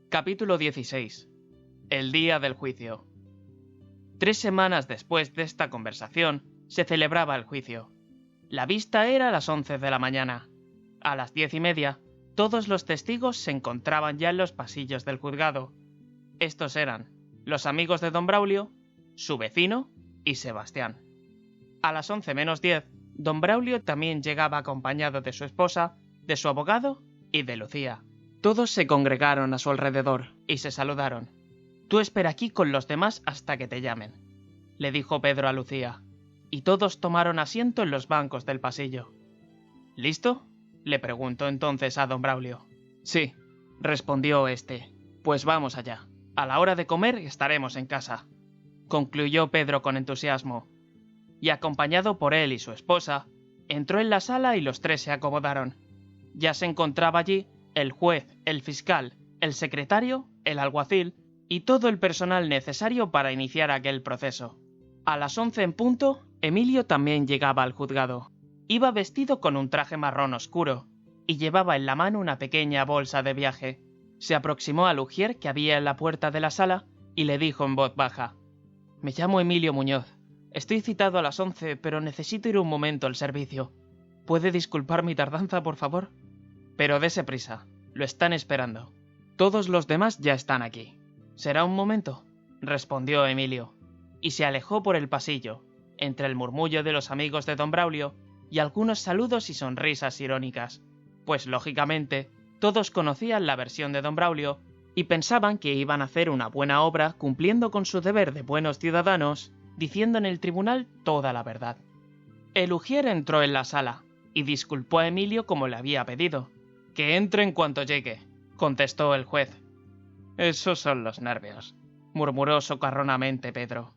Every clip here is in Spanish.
Capítulo 16. El día del juicio. 3 semanas después de esta conversación, se celebraba el juicio. La vista era a las 11 de la mañana. A las 10:30, todos los testigos se encontraban ya en los pasillos del juzgado. Estos eran los amigos de don Braulio, su vecino y Sebastián. A las 11 menos 10, don Braulio también llegaba acompañado de su esposa, de su abogado y de Lucía. Todos se congregaron a su alrededor y se saludaron. «Tú espera aquí con los demás hasta que te llamen», le dijo Pedro a Lucía, y todos tomaron asiento en los bancos del pasillo. «¿Listo?», le preguntó entonces a don Braulio. «Sí», respondió éste. «Pues vamos allá. A la hora de comer estaremos en casa», concluyó Pedro con entusiasmo. Y acompañado por él y su esposa, entró en la sala y los tres se acomodaron. Ya se encontraba allí el juez, el fiscal, el secretario, el alguacil y todo el personal necesario para iniciar aquel proceso. A las 11 en punto, Emilio también llegaba al juzgado. Iba vestido con un traje marrón oscuro y llevaba en la mano una pequeña bolsa de viaje. Se aproximó al ujier que había en la puerta de la sala y le dijo en voz baja: «Me llamo Emilio Muñoz. Estoy citado a las 11, pero necesito ir un momento al servicio. ¿Puede disculpar mi tardanza, por favor?» «Pero dese prisa. Lo están esperando. Todos los demás ya están aquí». «¿Será un momento?», respondió Emilio, y se alejó por el pasillo, entre el murmullo de los amigos de don Braulio y algunos saludos y sonrisas irónicas, pues lógicamente todos conocían la versión de don Braulio y pensaban que iban a hacer una buena obra cumpliendo con su deber de buenos ciudadanos, diciendo en el tribunal toda la verdad. El ujier entró en la sala y disculpó a Emilio como le había pedido. «Que entre en cuanto llegue», contestó el juez. «Esos son los nervios», murmuró socarronamente Pedro.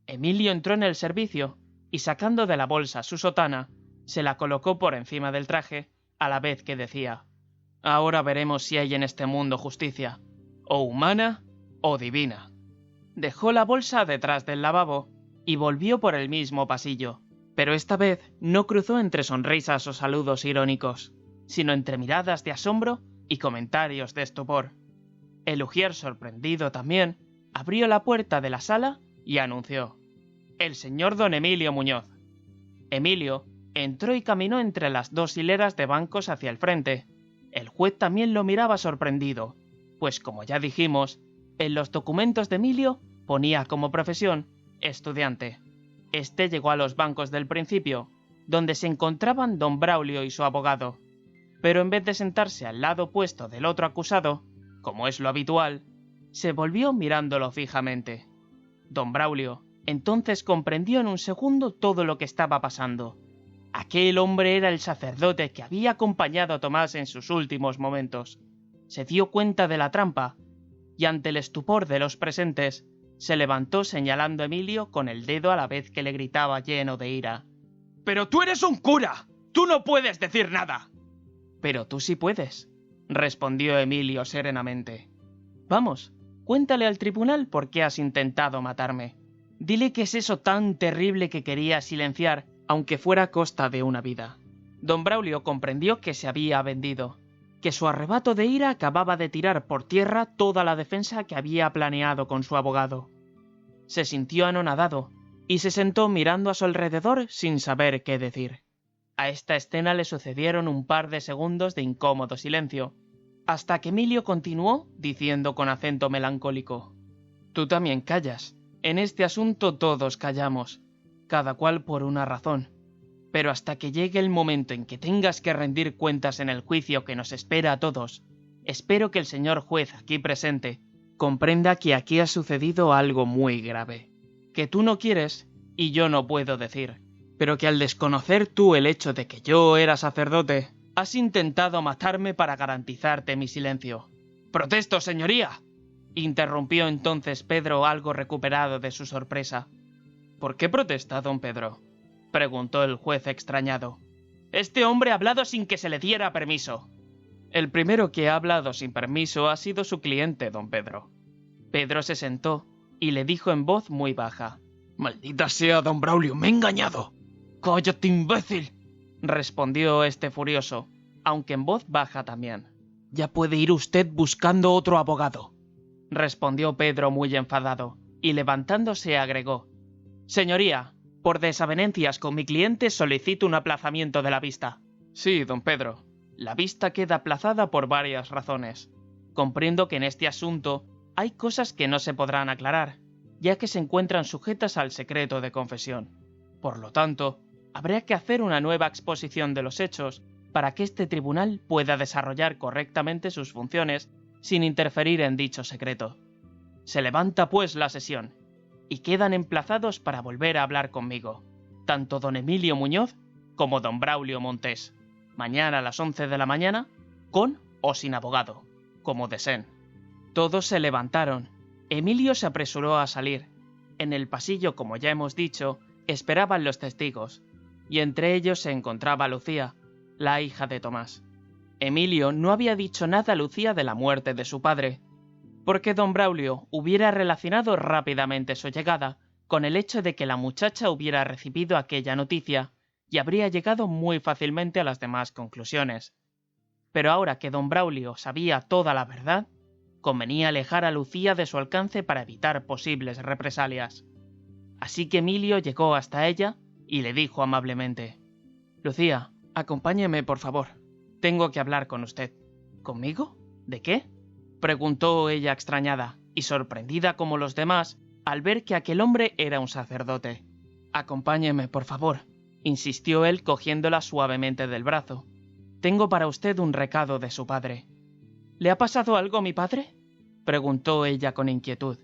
Emilio entró en el servicio y sacando de la bolsa su sotana, se la colocó por encima del traje, a la vez que decía: «Ahora veremos si hay en este mundo justicia, o humana o divina». Dejó la bolsa detrás del lavabo y volvió por el mismo pasillo, pero esta vez no cruzó entre sonrisas o saludos irónicos, sino entre miradas de asombro y comentarios de estupor. El ujier, sorprendido también, abrió la puerta de la sala y anunció: «El señor don Emilio Muñoz». Emilio entró y caminó entre las 2 hileras de bancos hacia el frente. El juez también lo miraba sorprendido, pues como ya dijimos, en los documentos de Emilio ponía como profesión estudiante. Este llegó a los bancos del principio, donde se encontraban don Braulio y su abogado, pero en vez de sentarse al lado opuesto del otro acusado, como es lo habitual, se volvió mirándolo fijamente. Don Braulio entonces comprendió en un segundo todo lo que estaba pasando. Aquel hombre era el sacerdote que había acompañado a Tomás en sus últimos momentos. Se dio cuenta de la trampa, y ante el estupor de los presentes, se levantó señalando a Emilio con el dedo a la vez que le gritaba lleno de ira: «¡Pero tú eres un cura! ¡Tú no puedes decir nada!». «Pero tú sí puedes», respondió Emilio serenamente. «Vamos, cuéntale al tribunal por qué has intentado matarme. Dile qué es eso tan terrible que quería silenciar, aunque fuera a costa de una vida». Don Braulio comprendió que se había vendido, que su arrebato de ira acababa de tirar por tierra toda la defensa que había planeado con su abogado. Se sintió anonadado y se sentó mirando a su alrededor sin saber qué decir. A esta escena le sucedieron un par de segundos de incómodo silencio, hasta que Emilio continuó diciendo con acento melancólico: «Tú también callas. En este asunto todos callamos, cada cual por una razón. Pero hasta que llegue el momento en que tengas que rendir cuentas en el juicio que nos espera a todos, espero que el señor juez aquí presente comprenda que aquí ha sucedido algo muy grave, que tú no quieres y yo no puedo decir, pero que al desconocer tú el hecho de que yo era sacerdote, has intentado matarme para garantizarte mi silencio». «¡Protesto, señoría!», interrumpió entonces Pedro, algo recuperado de su sorpresa. «¿Por qué protesta, don Pedro?», preguntó el juez extrañado. «Este hombre ha hablado sin que se le diera permiso». «El primero que ha hablado sin permiso ha sido su cliente, don Pedro». Pedro se sentó y le dijo en voz muy baja: «Maldita sea, don Braulio, me he engañado». «¡Cállate, imbécil!», respondió este furioso, aunque en voz baja también. «Ya puede ir usted buscando otro abogado. respondió Pedro muy enfadado, y levantándose agregó: «Señoría, por desavenencias con mi cliente solicito un aplazamiento de la vista». «Sí, don Pedro. La vista queda aplazada por varias razones. Comprendo que en este asunto hay cosas que no se podrán aclarar, ya que se encuentran sujetas al secreto de confesión. Por lo tanto, habría que hacer una nueva exposición de los hechos para que este tribunal pueda desarrollar correctamente sus funciones sin interferir en dicho secreto. Se levanta pues la sesión, y quedan emplazados para volver a hablar conmigo, tanto don Emilio Muñoz como don Braulio Montés, mañana a las 11 de la mañana, con o sin abogado, como deseen». Todos se levantaron. Emilio se apresuró a salir. En el pasillo, como ya hemos dicho, esperaban los testigos, y entre ellos se encontraba Lucía, la hija de Tomás. Emilio no había dicho nada a Lucía de la muerte de su padre, porque don Braulio hubiera relacionado rápidamente su llegada con el hecho de que la muchacha hubiera recibido aquella noticia y habría llegado muy fácilmente a las demás conclusiones. Pero ahora que don Braulio sabía toda la verdad, convenía alejar a Lucía de su alcance para evitar posibles represalias. Así que Emilio llegó hasta ella y le dijo amablemente: «Lucía, acompáñeme, por favor. Tengo que hablar con usted». «¿Conmigo? ¿De qué?», preguntó ella extrañada y sorprendida como los demás al ver que aquel hombre era un sacerdote. «Acompáñeme, por favor», insistió él cogiéndola suavemente del brazo. «Tengo para usted un recado de su padre». «¿Le ha pasado algo a mi padre?», preguntó ella con inquietud.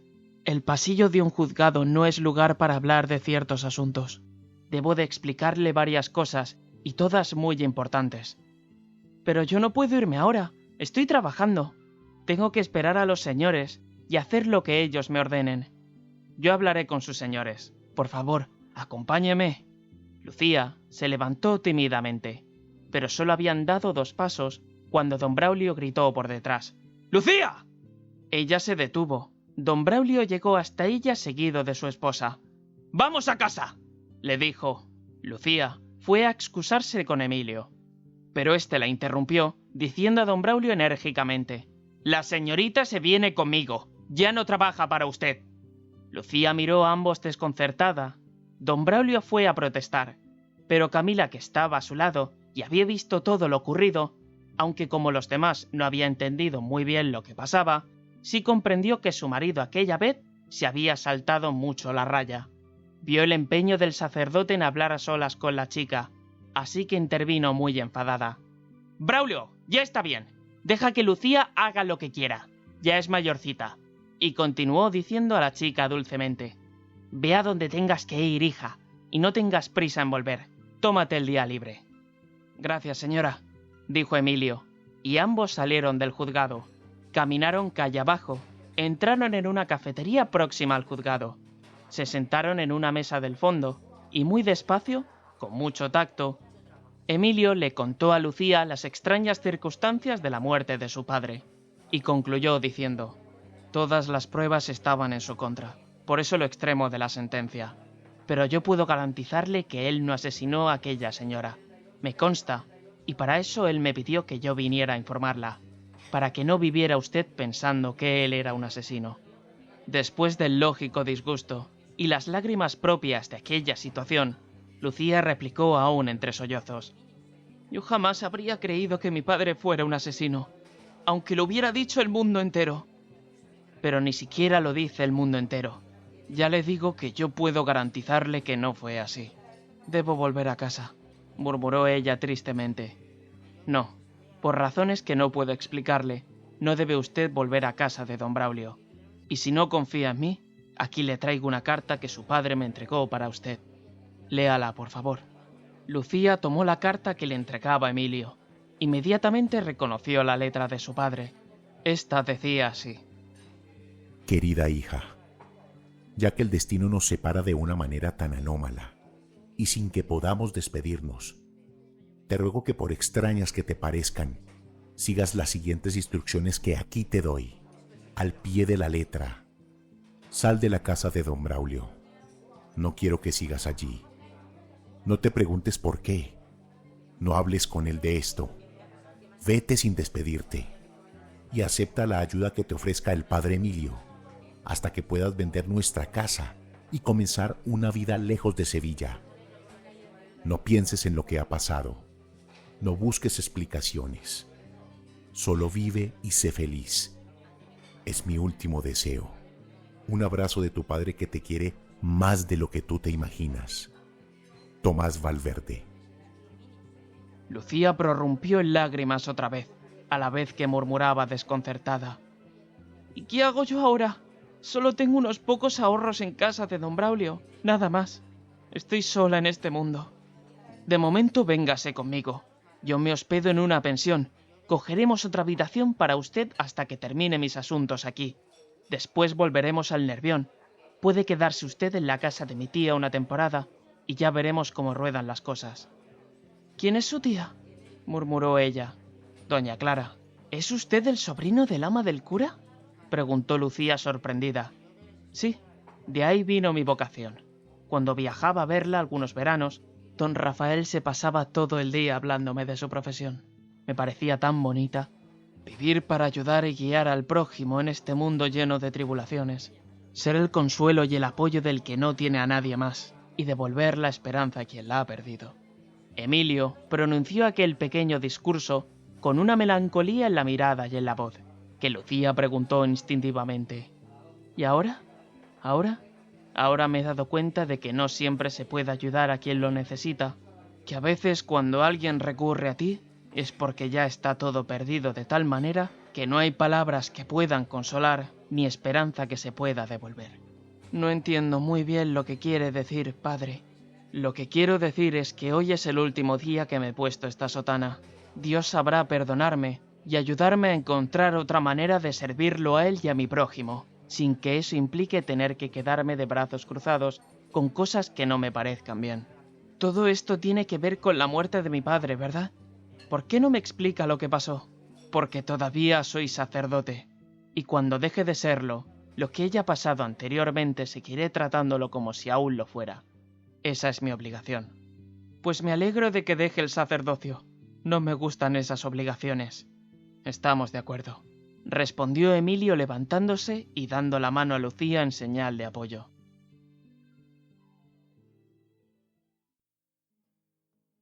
«El pasillo de un juzgado no es lugar para hablar de ciertos asuntos. Debo de explicarle varias cosas, y todas muy importantes». «Pero yo no puedo irme ahora. Estoy trabajando. Tengo que esperar a los señores y hacer lo que ellos me ordenen». «Yo hablaré con sus señores. Por favor, acompáñeme». Lucía se levantó tímidamente, pero solo habían dado 2 pasos cuando don Braulio gritó por detrás: «¡Lucía!». Ella se detuvo. Don Braulio llegó hasta ella seguido de su esposa. «¡Vamos a casa!», le dijo. Lucía fue a excusarse con Emilio, pero éste la interrumpió, diciendo a don Braulio enérgicamente: «La señorita se viene conmigo. Ya no trabaja para usted». Lucía miró a ambos desconcertada. Don Braulio fue a protestar, pero Camila, que estaba a su lado y había visto todo lo ocurrido, aunque como los demás no había entendido muy bien lo que pasaba, sí comprendió que su marido aquella vez se había saltado mucho la raya. Vio el empeño del sacerdote en hablar a solas con la chica, así que intervino muy enfadada. «Braulio, ya está bien. Deja que Lucía haga lo que quiera. Ya es mayorcita». Y continuó diciendo a la chica dulcemente: «Ve a donde tengas que ir, hija, y no tengas prisa en volver. Tómate el día libre». «Gracias, señora», dijo Emilio, y ambos salieron del juzgado. Caminaron calle abajo, entraron en una cafetería próxima al juzgado. Se sentaron en una mesa del fondo, y muy despacio, con mucho tacto, Emilio le contó a Lucía las extrañas circunstancias de la muerte de su padre, y concluyó diciendo: «Todas las pruebas estaban en su contra, por eso lo extremo de la sentencia. Pero yo puedo garantizarle que él no asesinó a aquella señora. Me consta, y para eso él me pidió que yo viniera a informarla, para que no viviera usted pensando que él era un asesino». Después del lógico disgusto y las lágrimas propias de aquella situación, Lucía replicó aún entre sollozos: «Yo jamás habría creído que mi padre fuera un asesino, aunque lo hubiera dicho el mundo entero». «Pero ni siquiera lo dice el mundo entero. Ya le digo que yo puedo garantizarle que no fue así». «Debo volver a casa», murmuró ella tristemente. «No, por razones que no puedo explicarle, no debe usted volver a casa de don Braulio. Y si no confía en mí, aquí le traigo una carta que su padre me entregó para usted. Léala, por favor». Lucía tomó la carta que le entregaba Emilio. Inmediatamente reconoció la letra de su padre. Esta decía así: «Querida hija, ya que el destino nos separa de una manera tan anómala, y sin que podamos despedirnos, te ruego que, por extrañas que te parezcan, sigas las siguientes instrucciones que aquí te doy, al pie de la letra. Sal de la casa de don Braulio. No quiero que sigas allí. No te preguntes por qué. No hables con él de esto. Vete sin despedirte. y acepta la ayuda que te ofrezca el padre Emilio, hasta que puedas vender nuestra casa y comenzar una vida lejos de Sevilla. No pienses en lo que ha pasado. No busques explicaciones. Solo vive y sé feliz. Es mi último deseo. Un abrazo de tu padre que te quiere más de lo que tú te imaginas. Tomás Valverde. Lucía prorrumpió en lágrimas otra vez, a la vez que murmuraba desconcertada. ¿Y qué hago yo ahora? Solo tengo unos pocos ahorros en casa de don Braulio, nada más. Estoy sola en este mundo. De momento véngase conmigo. Yo me hospedo en una pensión. Cogeremos otra habitación para usted hasta que termine mis asuntos aquí. Después volveremos al Nervión. Puede quedarse usted en la casa de mi tía una temporada y ya veremos cómo ruedan las cosas. ¿Quién es su tía?, murmuró ella. Doña Clara. ¿Es usted el sobrino del ama del cura?, preguntó Lucía sorprendida. Sí, de ahí vino mi vocación. Cuando viajaba a verla algunos veranos, don Rafael se pasaba todo el día hablándome de su profesión. Me parecía tan bonita. Vivir para ayudar y guiar al prójimo en este mundo lleno de tribulaciones. Ser el consuelo y el apoyo del que no tiene a nadie más, y devolver la esperanza a quien la ha perdido. Emilio pronunció aquel pequeño discurso con una melancolía en la mirada y en la voz, que Lucía preguntó instintivamente. ¿Y ahora? ¿Ahora? Ahora me he dado cuenta de que no siempre se puede ayudar a quien lo necesita, que a veces cuando alguien recurre a ti es porque ya está todo perdido de tal manera que no hay palabras que puedan consolar ni esperanza que se pueda devolver. No entiendo muy bien lo que quiere decir, padre. Lo que quiero decir es que hoy es el último día que me he puesto esta sotana. Dios sabrá perdonarme y ayudarme a encontrar otra manera de servirlo a él y a mi prójimo, sin que eso implique tener que quedarme de brazos cruzados con cosas que no me parezcan bien. Todo esto tiene que ver con la muerte de mi padre, ¿verdad? ¿Por qué no me explica lo que pasó? Porque todavía soy sacerdote, y cuando deje de serlo, lo que haya pasado anteriormente seguiré tratándolo como si aún lo fuera. Esa es mi obligación. Pues me alegro de que deje el sacerdocio. No me gustan esas obligaciones. Estamos de acuerdo, respondió Emilio levantándose y dando la mano a Lucía en señal de apoyo.